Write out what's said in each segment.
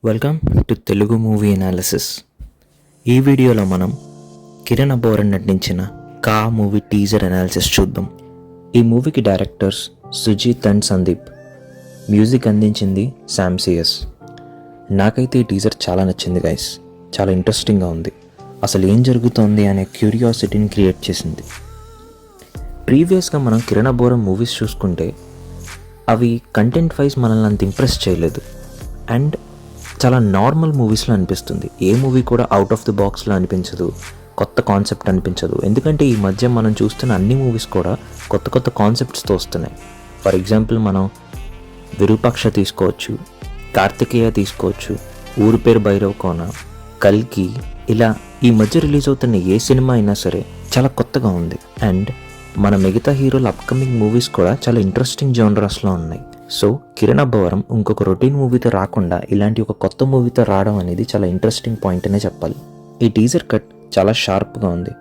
Welcome to Telugu movie analysis. ఈ వీడియోలో మనం కిరణ్ అబ్బవరం నటించిన కా మూవీ టీజర్ అనాలిసిస్ చూద్దాం. ఈ మూవీకి directors Sujeeth and Sandeep, music అందించింది శామ్సియస్. నాకైతే ఈ టీజర్ చాలా నచ్చింది గైస్. చాలా ఇంట్రెస్టింగ్గా ఉంది. అసలు ఏం జరుగుతోంది అనే క్యూరియాసిటీని క్రియేట్ చేసింది. ప్రీవియస్గా మనం కిరణ్ అబ్బవరం మూవీస్ చూసుకుంటే అవి కంటెంట్ వైజ్ మనల్ని అంత ఇంప్రెస్ చేయలేదు అండ్ చాలా నార్మల్ మూవీస్లో అనిపిస్తుంది. ఏ మూవీ కూడా అవుట్ ఆఫ్ ది బాక్స్లో అనిపించదు, కొత్త కాన్సెప్ట్ అనిపించదు. ఎందుకంటే ఈ మధ్య మనం చూస్తున్న అన్ని మూవీస్ కూడా కొత్త కొత్త కాన్సెప్ట్స్తో వస్తున్నాయి. ఫర్ ఎగ్జాంపుల్ మనం విరూపాక్ష తీసుకోవచ్చు, కార్తికేయ తీసుకోవచ్చు, ఊరి పేరు భైరవ్ కోన, కల్కి, ఇలా ఈ మధ్య రిలీజ్ అవుతున్న ఏ సినిమా అయినా సరే చాలా కొత్తగా ఉంది. అండ్ మన మిగతా హీరోల అప్కమింగ్ మూవీస్ కూడా చాలా ఇంట్రెస్టింగ్ జోనరస్లో ఉన్నాయి. సో కిరణ్ అబ్బవరం ఇంకొక రొటీన్ మూవీతో రాకుండా ఇలాంటి ఒక కొత్త మూవీతో రావడం అనేది చాలా ఇంట్రెస్టింగ్ పాయింట్ అనే చెప్పాలి. ఈ టీజర్ కట్ చాలా షార్ప్గా ఉంది.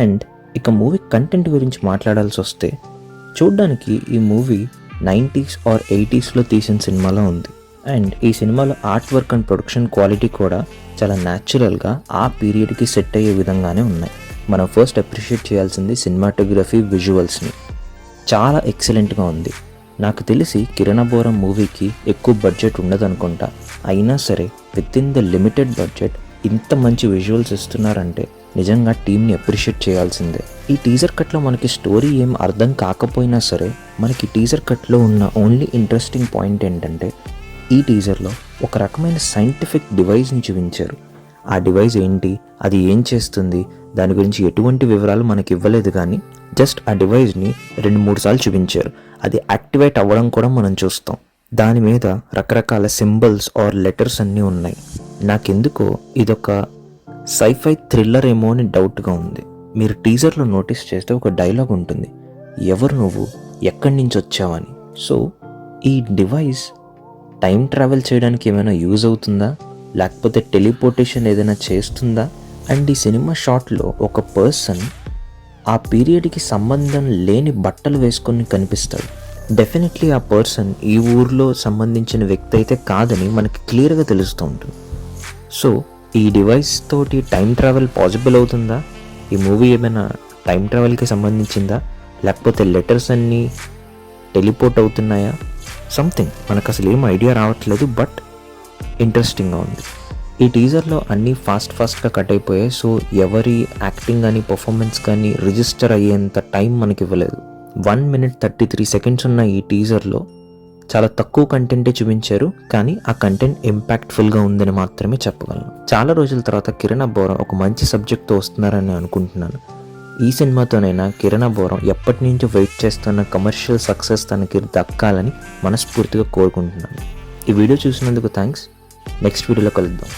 అండ్ ఇక మూవీ కంటెంట్ గురించి మాట్లాడాల్సి వస్తే, చూడ్డానికి ఈ మూవీ 90s ఆర్ 80sలో తీసిన సినిమాలో ఉంది. అండ్ ఈ సినిమాలో art work and production quality కూడా చాలా న్యాచురల్గా ఆ పీరియడ్కి సెట్ అయ్యే విధంగానే ఉన్నాయి. మనం ఫస్ట్ అప్రిషియేట్ చేయాల్సింది సినిమాటోగ్రఫీ, విజువల్స్ని. చాలా ఎక్సలెంట్గా ఉంది. నాకు తెలిసి కిరణ్ అబ్బవరం మూవీకి ఎక్కువ బడ్జెట్ ఉండదనుకుంటా. అయినా సరే with in the limited budget ఇంత మంచి విజువల్స్ ఇస్తున్నారంటే నిజంగా టీమ్ని అప్రిషియేట్ చేయాల్సిందే. ఈ టీజర్ కట్లో మనకి స్టోరీ ఏం అర్థం కాకపోయినా సరే, మనకి టీజర్ కట్లో ఉన్న ఓన్లీ ఇంట్రెస్టింగ్ పాయింట్ ఏంటంటే, ఈ టీజర్లో ఒక రకమైన సైంటిఫిక్ డివైస్ని చూపించారు. ఆ డివైస్ ఏంటి, అది ఏం చేస్తుంది, దాని గురించి ఎటువంటి వివరాలు మనకి ఇవ్వలేదు, కానీ జస్ట్ ఆ డివైస్ని 2-3 సార్లు చూపించారు. అది యాక్టివేట్ అవ్వడం కూడా మనం చూస్తాం. దాని మీద రకరకాల సింబల్స్ ఆర్ లెటర్స్ అన్నీ ఉన్నాయి. నాకెందుకో ఇదొక సైఫై థ్రిల్లర్ ఏమో అని డౌట్గా ఉంది. మీరు టీజర్లో నోటీస్ చేస్తే ఒక డైలాగ్ ఉంటుంది, ఎవరు నువ్వు, ఎక్కడి నుంచి వచ్చావని. సో ఈ డివైస్ టైం ట్రావెల్ చేయడానికి ఏమైనా యూజ్ అవుతుందా, లేకపోతే టెలిపోర్టేషన్ ఏదైనా చేస్తుందా? అండ్ ఈ సినిమా షాట్లో ఒక పర్సన్ ఆ పీరియడ్కి సంబంధం లేని బట్టలు వేసుకొని కనిపిస్తాడు. డెఫినెట్లీ ఆ పర్సన్ ఈ ఊర్లో సంబంధించిన వ్యక్తి అయితే కాదని మనకి క్లియర్గా తెలుస్తూ ఉంటుంది. సో ఈ డివైస్ తోటి టైం ట్రావెల్ పాసిబుల్ అవుతుందా? ఈ మూవీ ఏమైనా టైం ట్రావెల్కి సంబంధించిందా, లేకపోతే లెటర్స్ అన్నీ టెలిపోర్ట్ అవుతున్నాయా? సంథింగ్ మనకు అసలు ఏం ఐడియా రావట్లేదు, బట్ ఇంట్రెస్టింగ్గా ఉంది. ఈ టీజర్లో అన్నీ ఫాస్ట్గా కట్ అయిపోయాయి. సో ఎవరి యాక్టింగ్ కానీ పర్ఫార్మెన్స్ కానీ రిజిస్టర్ అయ్యేంత టైం మనకి ఇవ్వలేదు. 1 minute 33 seconds ఉన్న ఈ టీజర్లో చాలా తక్కువ కంటెంటే చూపించారు, కానీ ఆ కంటెంట్ ఇంపాక్ట్ఫుల్గా ఉందని మాత్రమే చెప్పగలను. చాలా రోజుల తర్వాత కిరణ్ అబ్బవరం ఒక మంచి సబ్జెక్ట్తో వస్తున్నారని అనుకుంటున్నాను. ఈ సినిమాతోనైనా కిరణ్ అబ్బవరం ఎప్పటి నుంచో వెయిట్ చేస్తున్న కమర్షియల్ సక్సెస్ తనకి దక్కాలని మనస్ఫూర్తిగా కోరుకుంటున్నాను. ఈ వీడియో చూసినందుకు థ్యాంక్స్. నెక్స్ట్ వీడియోలో కలుద్దాం.